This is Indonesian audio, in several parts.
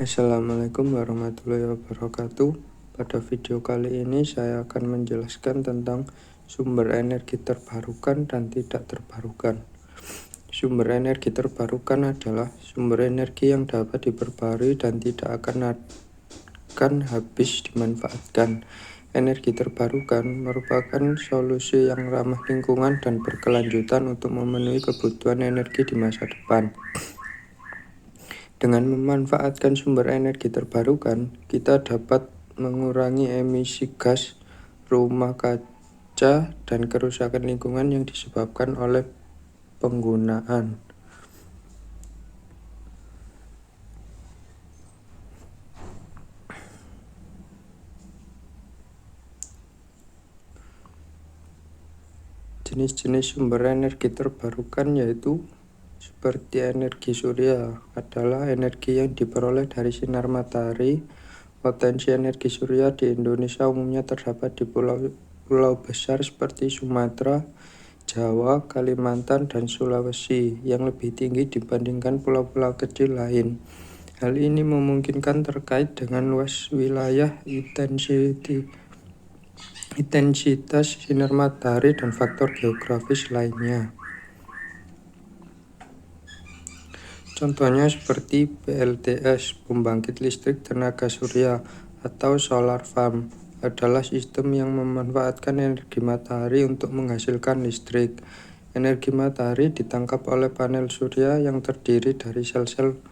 Assalamualaikum warahmatullahi wabarakatuh. Pada video kali ini saya akan menjelaskan tentang sumber energi terbarukan dan tidak terbarukan. Sumber energi terbarukan adalah sumber energi yang dapat diperbarui dan tidak akan habis dimanfaatkan. Energi terbarukan merupakan solusi yang ramah lingkungan dan berkelanjutan untuk memenuhi kebutuhan energi di masa depan. Dengan memanfaatkan sumber energi terbarukan, kita dapat mengurangi emisi gas rumah kaca dan kerusakan lingkungan yang disebabkan oleh penggunaan. Jenis-jenis sumber energi terbarukan yaitu seperti energi surya adalah energi yang diperoleh dari sinar matahari. Potensi energi surya di Indonesia umumnya terdapat di pulau besar seperti Sumatera, Jawa, Kalimantan, dan Sulawesi yang lebih tinggi dibandingkan pulau-pulau kecil lain. Hal ini memungkinkan terkait dengan luas wilayah, intensitas sinar matahari, dan faktor geografis lainnya. Contohnya seperti PLTS, pembangkit listrik tenaga surya, atau solar farm, adalah sistem yang memanfaatkan energi matahari untuk menghasilkan listrik. Energi matahari ditangkap oleh panel surya yang terdiri dari sel-sel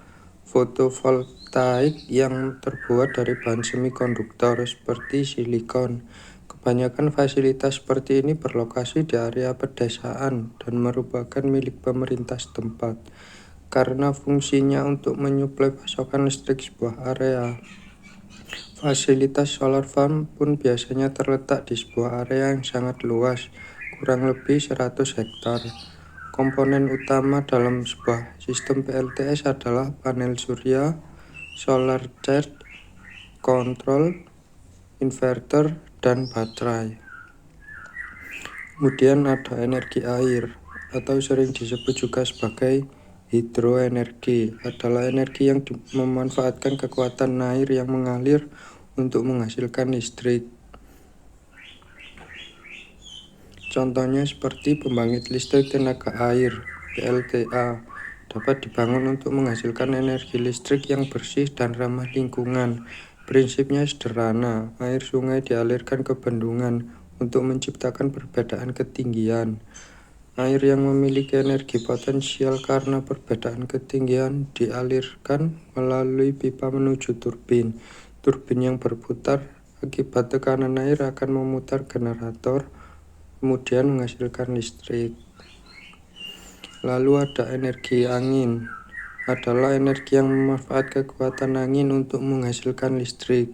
fotovoltaik yang terbuat dari bahan semikonduktor seperti silikon. Kebanyakan fasilitas seperti ini berlokasi di area pedesaan dan merupakan milik pemerintah setempat karena fungsinya untuk menyuplai pasokan listrik sebuah area. Fasilitas solar farm pun biasanya terletak di sebuah area yang sangat luas, kurang lebih 100 hektar. Komponen utama dalam sebuah sistem PLTS adalah panel surya, solar charge, kontrol, inverter, dan baterai. Kemudian ada energi air, atau sering disebut juga sebagai hidroenergi, adalah energi yang memanfaatkan kekuatan air yang mengalir untuk menghasilkan listrik. Contohnya seperti pembangkit listrik tenaga air (PLTA) dapat dibangun untuk menghasilkan energi listrik yang bersih dan ramah lingkungan. Prinsipnya sederhana, air sungai dialirkan ke bendungan untuk menciptakan perbedaan ketinggian. Air yang memiliki energi potensial karena perbedaan ketinggian dialirkan melalui pipa menuju turbin. Turbin yang berputar akibat tekanan air akan memutar generator, kemudian menghasilkan listrik. Lalu ada energi angin, adalah energi yang memanfaatkan kekuatan angin untuk menghasilkan listrik.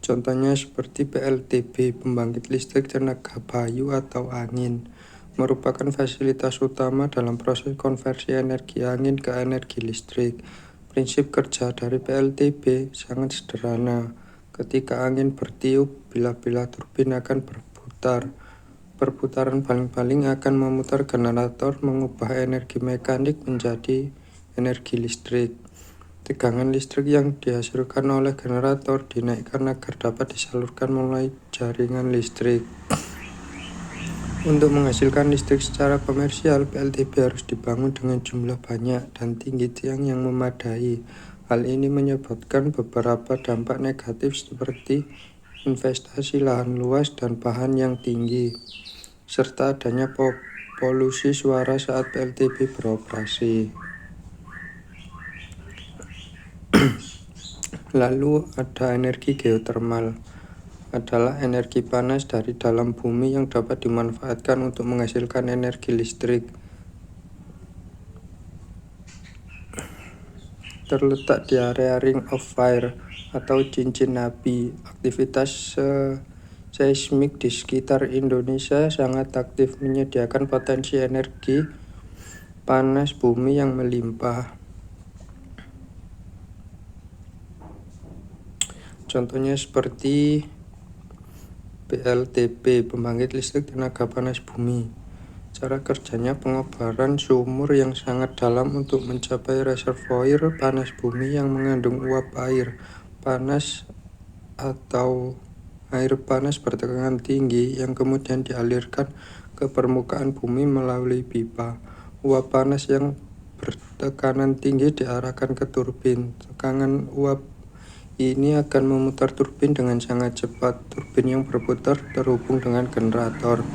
Contohnya seperti PLTB, pembangkit listrik tenaga bayu atau angin, merupakan fasilitas utama dalam proses konversi energi angin ke energi listrik. Prinsip kerja dari PLTB sangat sederhana. Ketika angin bertiup, bilah-bilah turbin akan berputar. Perputaran baling-baling akan memutar generator, mengubah energi mekanik menjadi energi listrik. Tegangan listrik yang dihasilkan oleh generator dinaikkan agar dapat disalurkan melalui jaringan listrik. Untuk menghasilkan listrik secara komersial, PLTB harus dibangun dengan jumlah banyak dan tinggi tiang yang memadai. Hal ini menyebabkan beberapa dampak negatif seperti investasi lahan luas dan bahan yang tinggi, serta adanya polusi suara saat PLTB beroperasi. Lalu ada energi geotermal, adalah energi panas dari dalam bumi yang dapat dimanfaatkan untuk menghasilkan energi listrik. Terletak di area Ring of Fire atau cincin api. Aktivitas seismik di sekitar Indonesia sangat aktif, menyediakan potensi energi panas bumi yang melimpah. Contohnya seperti PLTB, pembangkit listrik tenaga panas bumi. Cara kerjanya pengobaran sumur yang sangat dalam untuk mencapai reservoir panas bumi yang mengandung uap air panas atau air panas bertekanan tinggi yang kemudian dialirkan ke permukaan bumi melalui pipa. Uap panas yang bertekanan tinggi diarahkan ke turbin. Tekanan uap ini akan memutar turbin dengan sangat cepat. Turbin yang berputar terhubung dengan generator.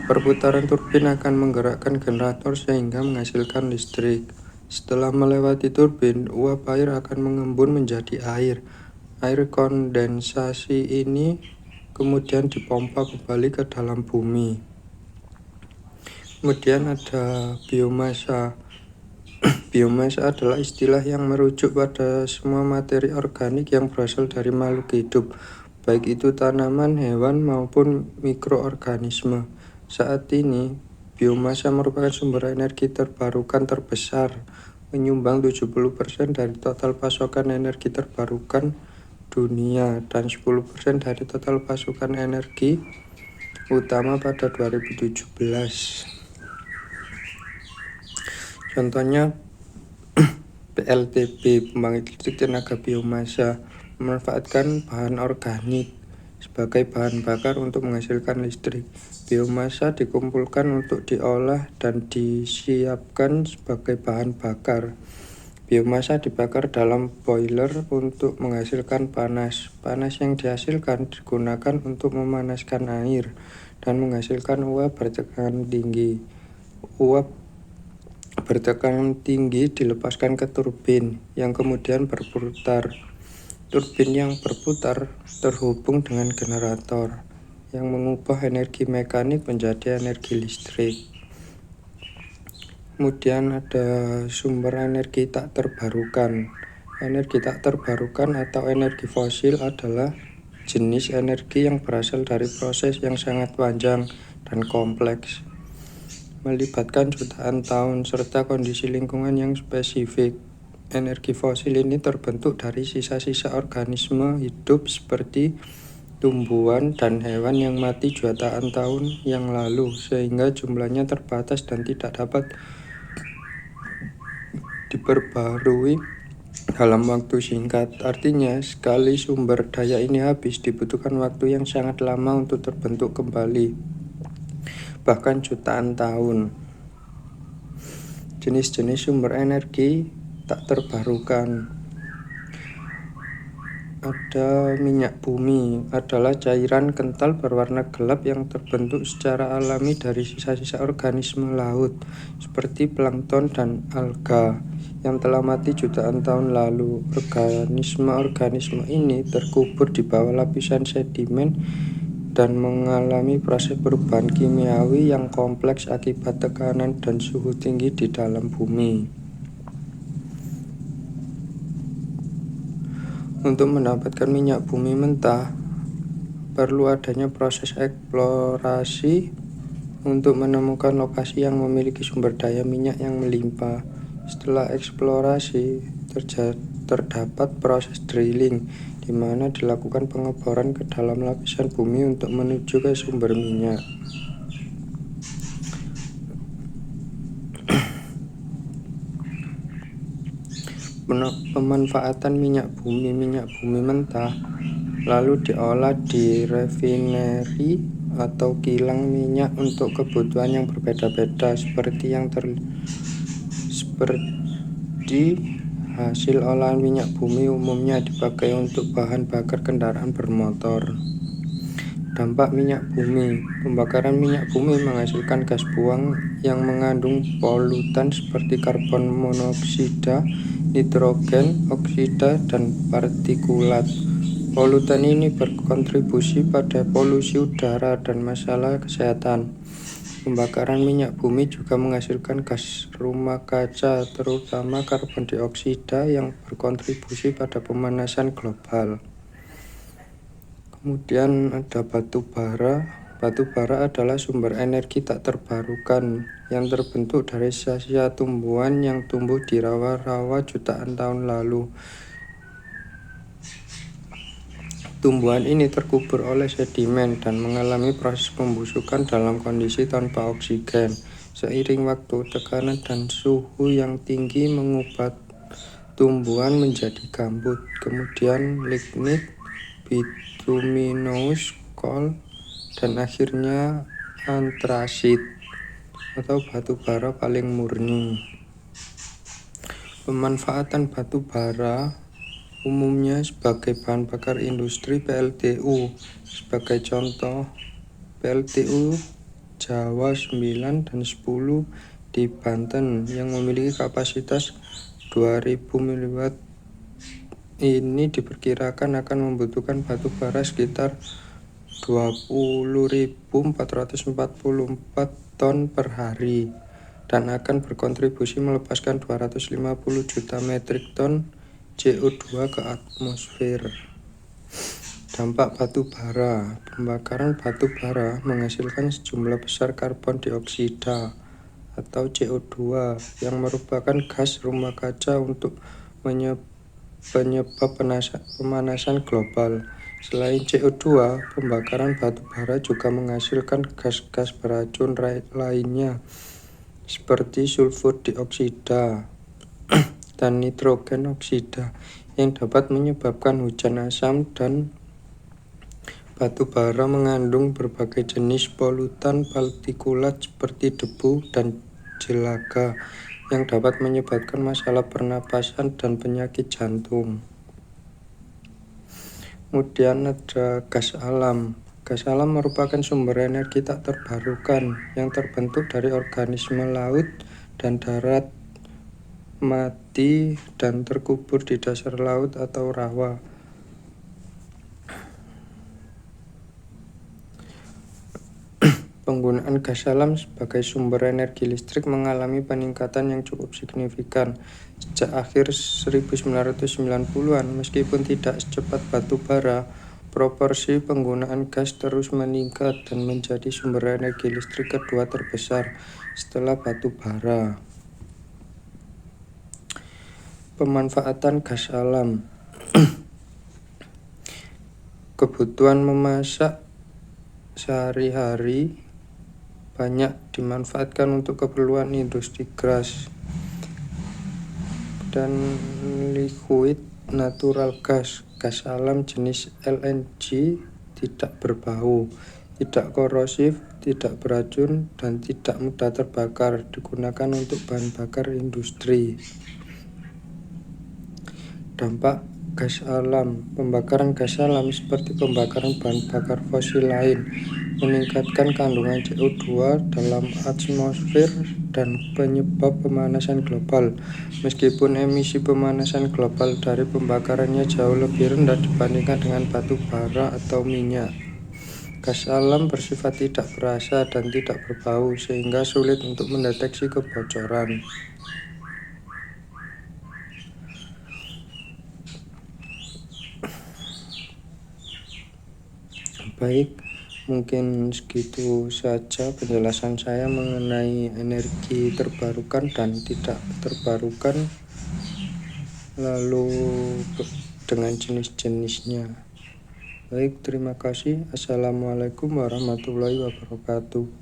Perputaran turbin akan menggerakkan generator sehingga menghasilkan listrik. Setelah melewati turbin, uap air akan mengembun menjadi air. Air kondensasi ini kemudian dipompa kembali ke dalam bumi. Kemudian ada biomasa. Biomasa adalah istilah yang merujuk pada semua materi organik yang berasal dari makhluk hidup, baik itu tanaman, hewan, maupun mikroorganisme. Saat ini, biomasa merupakan sumber energi terbarukan terbesar, menyumbang 70% dari total pasokan energi terbarukan dunia dan 10% dari total pasokan energi utama pada 2017. Contohnya PLTB, pembangkit listrik tenaga biomasa, memanfaatkan bahan organik sebagai bahan bakar untuk menghasilkan listrik. Biomasa dikumpulkan untuk diolah dan disiapkan sebagai bahan bakar. Biomasa dibakar dalam boiler untuk menghasilkan panas. Panas yang dihasilkan digunakan untuk memanaskan air dan menghasilkan uap bertekanan tinggi. Uap bertekanan tinggi dilepaskan ke turbin yang kemudian berputar. Turbin yang berputar terhubung dengan generator yang mengubah energi mekanik menjadi energi listrik. Kemudian ada sumber energi tak terbarukan. Energi tak terbarukan atau energi fosil adalah jenis energi yang berasal dari proses yang sangat panjang dan kompleks, melibatkan jutaan tahun serta kondisi lingkungan yang spesifik. Energi fosil ini terbentuk dari sisa-sisa organisme hidup seperti tumbuhan dan hewan yang mati jutaan tahun yang lalu, sehingga jumlahnya terbatas dan tidak dapat diperbarui dalam waktu singkat. Artinya, sekali sumber daya ini habis, dibutuhkan waktu yang sangat lama untuk terbentuk kembali, bahkan jutaan tahun. Jenis-jenis sumber energi tak terbarukan. Ada minyak bumi, adalah cairan kental berwarna gelap yang terbentuk secara alami dari sisa-sisa organisme laut seperti plankton dan alga yang telah mati jutaan tahun lalu. Organisme-organisme ini terkubur di bawah lapisan sedimen dan mengalami proses perubahan kimiawi yang kompleks akibat tekanan dan suhu tinggi di dalam bumi. Untuk mendapatkan minyak bumi mentah, perlu adanya proses eksplorasi untuk menemukan lokasi yang memiliki sumber daya minyak yang melimpah. Setelah eksplorasi, terdapat proses drilling, di mana dilakukan pengeboran ke dalam lapisan bumi untuk menuju ke sumber minyak. Pemanfaatan minyak bumi mentah lalu diolah di refineri atau kilang minyak untuk kebutuhan yang berbeda-beda, seperti hasil olahan minyak bumi umumnya dipakai untuk bahan bakar kendaraan bermotor. Dampak minyak bumi. Pembakaran minyak bumi menghasilkan gas buang yang mengandung polutan seperti karbon monoksida, nitrogen oksida, dan partikulat. Polutan ini berkontribusi pada polusi udara dan masalah kesehatan. Pembakaran minyak bumi juga menghasilkan gas rumah kaca, terutama karbon dioksida yang berkontribusi pada pemanasan global. Kemudian ada batu bara. Batu bara adalah sumber energi tak terbarukan yang terbentuk dari sisa-sisa tumbuhan yang tumbuh di rawa-rawa jutaan tahun lalu. Tumbuhan ini terkubur oleh sedimen dan mengalami proses pembusukan dalam kondisi tanpa oksigen. Seiring waktu, tekanan dan suhu yang tinggi mengubah tumbuhan menjadi gambut, kemudian lignit, bituminous coal, dan akhirnya antrasit atau batu bara paling murni. Pemanfaatan batu bara umumnya sebagai bahan bakar industri PLTU. Sebagai contoh, PLTU Jawa 9 dan 10 di Banten yang memiliki kapasitas 2000 mW ini diperkirakan akan membutuhkan batu bara sekitar 20.444 ton per hari dan akan berkontribusi melepaskan 250 juta metrik ton CO2 ke atmosfer. Dampak batu bara. Pembakaran batu bara menghasilkan sejumlah besar karbon dioksida atau CO2 yang merupakan gas rumah kaca untuk penyebab pemanasan global. Selain CO2, pembakaran batu bara juga menghasilkan gas-gas beracun lainnya seperti sulfur dioksida dan nitrogen oksida yang dapat menyebabkan hujan asam, dan batu bara mengandung berbagai jenis polutan partikulat seperti debu dan jelaga yang dapat menyebabkan masalah pernapasan dan penyakit jantung. Kemudian ada gas alam. Gas alam merupakan sumber energi tak terbarukan yang terbentuk dari organisme laut dan darat mati dan terkubur di dasar laut atau rawa. Penggunaan gas alam sebagai sumber energi listrik mengalami peningkatan yang cukup signifikan sejak akhir 1990-an. Meskipun tidak secepat batu bara, proporsi penggunaan gas terus meningkat dan menjadi sumber energi listrik kedua terbesar setelah batu bara. Pemanfaatan gas alam. Kebutuhan memasak sehari-hari banyak dimanfaatkan untuk keperluan industri gas dan liquid natural gas. Gas alam jenis LNG tidak berbau, tidak korosif, tidak beracun, dan tidak mudah terbakar. Digunakan untuk bahan bakar industri. Dampak gas alam. Pembakaran gas alam seperti pembakaran bahan bakar fosil lain meningkatkan kandungan CO2 dalam atmosfer dan penyebab pemanasan global. Meskipun emisi pemanasan global dari pembakarannya jauh lebih rendah dibandingkan dengan batu bara atau minyak, gas alam bersifat tidak berasa dan tidak berbau sehingga sulit untuk mendeteksi kebocoran. Baik, mungkin segitu saja penjelasan saya mengenai energi terbarukan dan tidak terbarukan, lalu dengan jenis-jenisnya. Baik, terima kasih. Assalamualaikum warahmatullahi wabarakatuh.